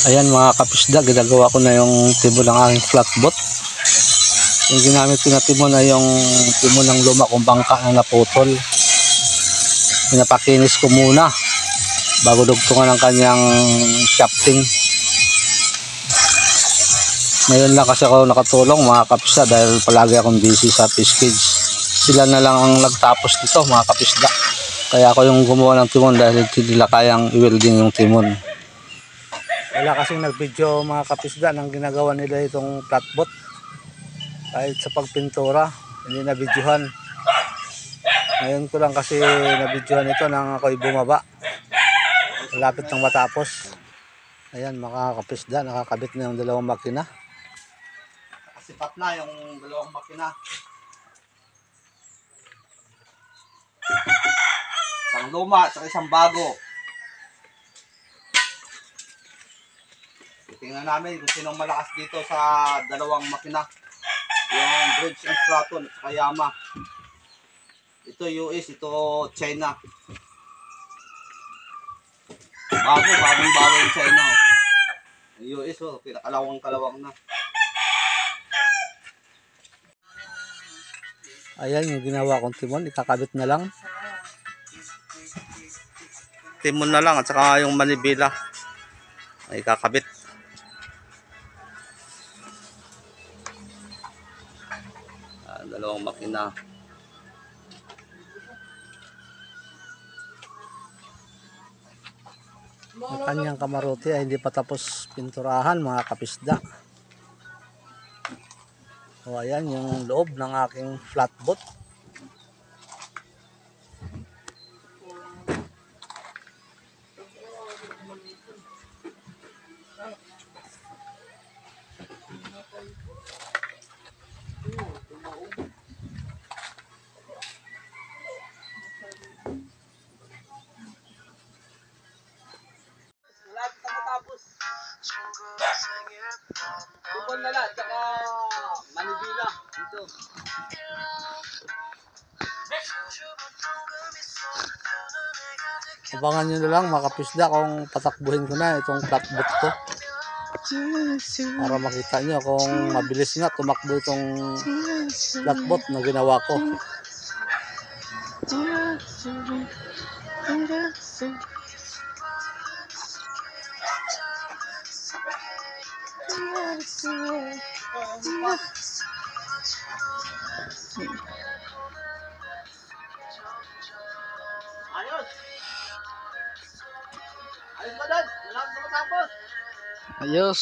Ayan mga kapisda, ginagawa ko na yung timon ng aking flatboat. Yung ginamit ko na timon na yung timon ng luma kong bangka na naputol. Pinapakinis ko muna bago dugtungan ng kanyang shafting. Ngayon lang kasi ako nakatulong mga kapisda dahil palagi akong busy sa fish cage. Sila na lang ang nagtapos dito mga kapisda. Kaya ako yung gumawa ng timon dahil hindi nila kayang i-welding yung timon. Wala kasing nag-video mga kapisda ng ginagawa nila itong flatboat. Kahit sa pagpintura, hindi na videohan. Ngayon ko lang kasi na-videohan ito nang ako'y bumaba. Malapit nang matapos. Ayan mga kapisda, nakakabit na yung dalawang makina. Nakasipat na yung dalawang makina. Isang luma at isang bago. Tingnan namin kung sinong malakas dito sa dalawang makina. Yung Bridge and Stratton at Yamaha. Ito US, ito China. Bagong-bago yung China. Yung US, pinakalawang-kalawang na. Ayan yung ginawa kong timon, ikakabit na lang. Timon na lang at saka yung manibela ay ikakabit. Dalawang makina. Ang kanyang kamarote ay hindi pa tapos pinturahan mga kapisda. O ayan yung loob ng aking flatboat. Tupon na lang, tsaka manibila dito. Abangan nyo na lang mga kapisda kung patakbuhin ko na itong flatboat ko. Para makita nyo kung mabilis nga tumakbo itong flatboat na ginawa ko. Ayos! Ayos ba dad? Wala ka matapos? Ayos!